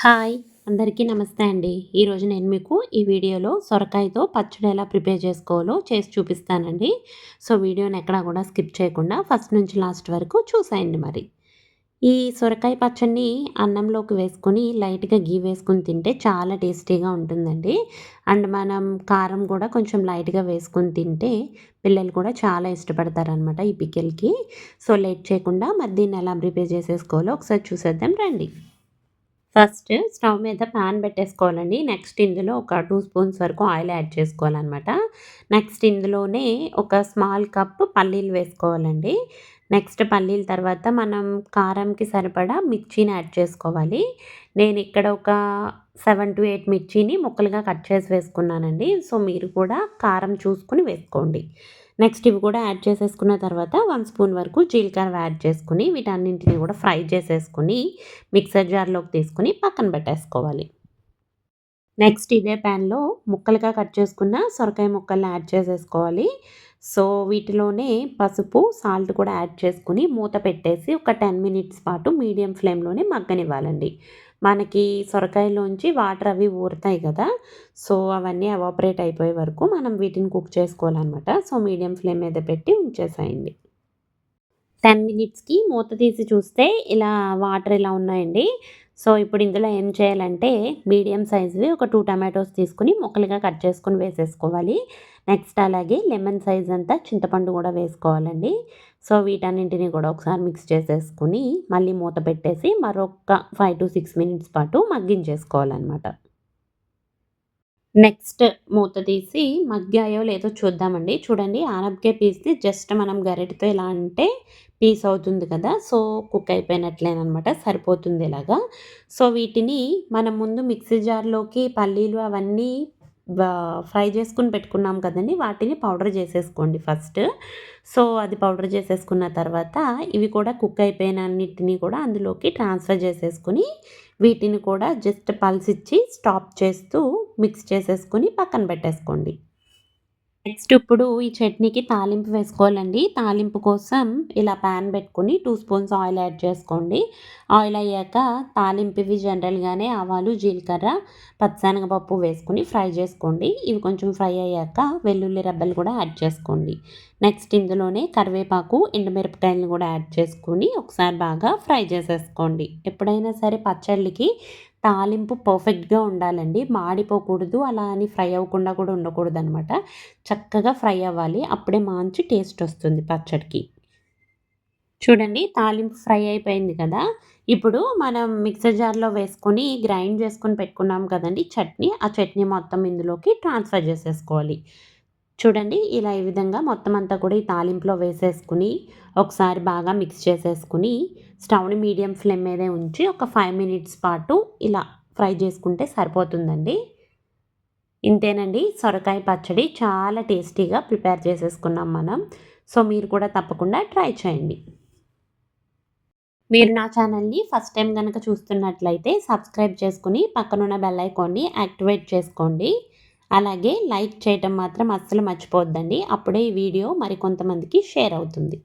Hi! అందరికీ నమస్తే అండి. ఈరోజు నేను మీకు ఈ వీడియోలో సొరకాయతో పచ్చడి ఎలా ప్రిపేర్ చేసుకోవాలో చేసి చూపిస్తానండి. సో, వీడియోని ఎక్కడా కూడా స్కిప్ చేయకుండా ఫస్ట్ నుంచి లాస్ట్ వరకు చూసేయండి మరి. ఈ సొరకాయ పచ్చడిని అన్నంలోకి వేసుకొని లైట్‌గా గీ వేసుకొని తింటే చాలా టేస్టీగా ఉంటుందండి. అండ్ మనం కారం కూడా కొంచెం లైట్‌గా వేసుకొని తింటే పిల్లలు కూడా చాలా ఇష్టపడతారనమాట ఈ పికిల్‌కి. సో, లేట్ చేయకుండా మరి దీన్ని ఎలా ప్రిపేర్ చేసేసుకోవాలో ఒకసారి చూసేద్దాం రండి. ఫస్ట్ స్టవ్ మీద పాన్ పెట్టేసుకోవాలండి. నెక్స్ట్ ఇందులో ఒక 2 స్పూన్స్ వరకు ఆయిల్ యాడ్ చేసుకోవాలనమాట. నెక్స్ట్ ఇందులోనే ఒక స్మాల్ కప్ పల్లీలు వేసుకోవాలండి. నెక్స్ట్ పల్లీల తర్వాత మనం కారంకి సరిపడా మిర్చిని యాడ్ చేసుకోవాలి. నేను ఇక్కడ ఒక 7-8 మిర్చిని ముక్కలుగా కట్ చేసి వేసుకున్నానండి. సో, మీరు కూడా కారం చూసుకొని వేసుకోండి. నెక్స్ట్ ఇవి కూడా యాడ్ చేసేసుకున్న తర్వాత 1 స్పూన్ వరకు జీలకర్ర యాడ్ చేసుకొని వీటన్నింటిని కూడా ఫ్రై చేసేసుకొని మిక్సర్ జార్‌లోకి తీసుకొని పక్కన పెట్టేసుకోవాలి. నెక్స్ట్ ఇదే ప్యాన్‌లో ముక్కలుగా కట్ చేసుకున్న సొరకాయ ముక్కల్ని యాడ్ చేసేసుకోవాలి. సో, వీటిలోనే పసుపు, సాల్ట్ కూడా యాడ్ చేసుకొని మూత పెట్టేసి ఒక 10 మినిట్స్ పాటు మీడియం ఫ్లేమ్‌లోనే మగ్గనివ్వాలండి. మనకి సొరకాయలోంచి వాటర్ అవి ఊరుతాయి కదా! సో, అవన్నీ ఎవాపరేట్ అయిపోయే వరకు మనం వీటిని కుక్ చేసుకోవాలనమాట. సో, మీడియం ఫ్లేమ్ మీద పెట్టి ఉంచేసేయండి. 10 మినిట్స్‌కి మూత తీసి చూస్తే ఇలా వాటర్ ఇలా ఉన్నాయండి. సో, ఇప్పుడు ఇందులో ఏం చేయాలంటే మీడియం సైజ్‌వి ఒక 2 టమాటోస్ తీసుకొని ముక్కలుగా కట్ చేసుకొని వేసేసుకోవాలి. నెక్స్ట్ అలాగే లెమన్ సైజ్ అంతా చింతపండు కూడా వేసుకోవాలండి. సో, వీటన్నింటిని కూడా ఒకసారి మిక్స్ చేసేసుకొని మళ్ళీ మూత పెట్టేసి మరొక 5-6 మినిట్స్ పాటు మగ్గించేసుకోవాలనమాట. నెక్స్ట్ మూత తీసి మగ్గాయో లేదో చూద్దామండి. చూడండి ఆనపకాయ పీస్‌ని జస్ట్ మనం గరిటెతో ఇలా అంటే పీస్ అవుతుంది కదా! సో, కుక్ అయిపోయినట్లేననమాట. సరిపోతుంది ఇలాగా. సో, వీటిని మనం ముందు మిక్సీ జార్‌లోకి పల్లీలు అవన్నీ బా ఫ్రై చేసుకొని పెట్టుకున్నాం కదండీ! వాటిని పౌడర్ చేసేసుకోండి ఫస్ట్. సో, అది పౌడర్ చేసేసుకున్న తర్వాత ఇవి కూడా కుక్ అయిపోయినన్నిటిని కూడా అందులోకి ట్రాన్స్‌ఫర్ చేసేసుకొని వీటిని కూడా జస్ట్ పల్స్ ఇచ్చి స్టాప్ చేస్తూ మిక్స్ చేసేసుకొని పక్కన పెట్టేసుకోండి. నెక్స్ట్ ఇప్పుడు ఈ చట్నీకి తాలింపు వేసుకోవాలండి. తాలింపు కోసం ఇలా పాన్ పెట్టుకొని 2 స్పూన్స్ ఆయిల్ యాడ్ చేసుకోండి. ఆయిల్ అయ్యాక తాలింపువి జనరల్‌గానే ఆవాలు, జీలకర్ర, పచ్చిశనగపప్పు వేసుకొని ఫ్రై చేసుకోండి. ఇవి కొంచెం ఫ్రై అయ్యాక వెల్లుల్లి రెబ్బలు కూడా యాడ్ చేసుకోండి. నెక్స్ట్ ఇందులోనే కరివేపాకు, ఎండుమిరపకాయలను కూడా యాడ్ చేసుకొని ఒకసారి బాగా ఫ్రై చేసేసుకోండి. ఎప్పుడైనా సరే పచ్చళ్ళకి తాలింపు పర్ఫెక్ట్‌గా ఉండాలండి. మాడిపోకూడదు. అలా అని ఫ్రై అవ్వకుండా కూడా ఉండకూడదనమాట. చక్కగా ఫ్రై అవ్వాలి. అప్పుడే మంచి టేస్ట్ వస్తుంది పచ్చడికి. చూడండి తాలింపు ఫ్రై అయిపోయింది కదా! ఇప్పుడు మనం మిక్సర్ జార్‌లో వేసుకొని గ్రైండ్ చేసుకొని పెట్టుకున్నాం కదండీ చట్నీ. ఆ చట్నీ మొత్తం ఇందులోకి ట్రాన్స్‌ఫర్ చేసేసుకోవాలి. చూడండి ఇలా ఈ విధంగా మొత్తం అంతా కూడా ఈ తాలింపులో వేసేసుకొని ఒకసారి బాగా మిక్స్ చేసేసుకొని స్టవ్‌ని మీడియం ఫ్లేమ్ మీదే ఉంచి ఒక 5 మినిట్స్ పాటు ఇలా ఫ్రై చేసుకుంటే సరిపోతుందండి. ఇంతేనండి సొరకాయ పచ్చడి చాలా టేస్టీగా ప్రిపేర్ చేసేసుకున్నాం మనం. సో, మీరు కూడా తప్పకుండా ట్రై చేయండి. మీరు నా ఛానల్‌ని ఫస్ట్ టైమ్ గనక చూస్తున్నట్లయితే సబ్స్క్రైబ్ చేసుకొని పక్కనున్న బెల్ ఐకాన్‌ని యాక్టివేట్ చేసుకోండి. అలాగే లైక్ చేయటం మాత్రం అస్సలు మర్చిపోవద్దండి. అప్పుడే ఈ వీడియో మరికొంతమందికి షేర్ అవుతుంది.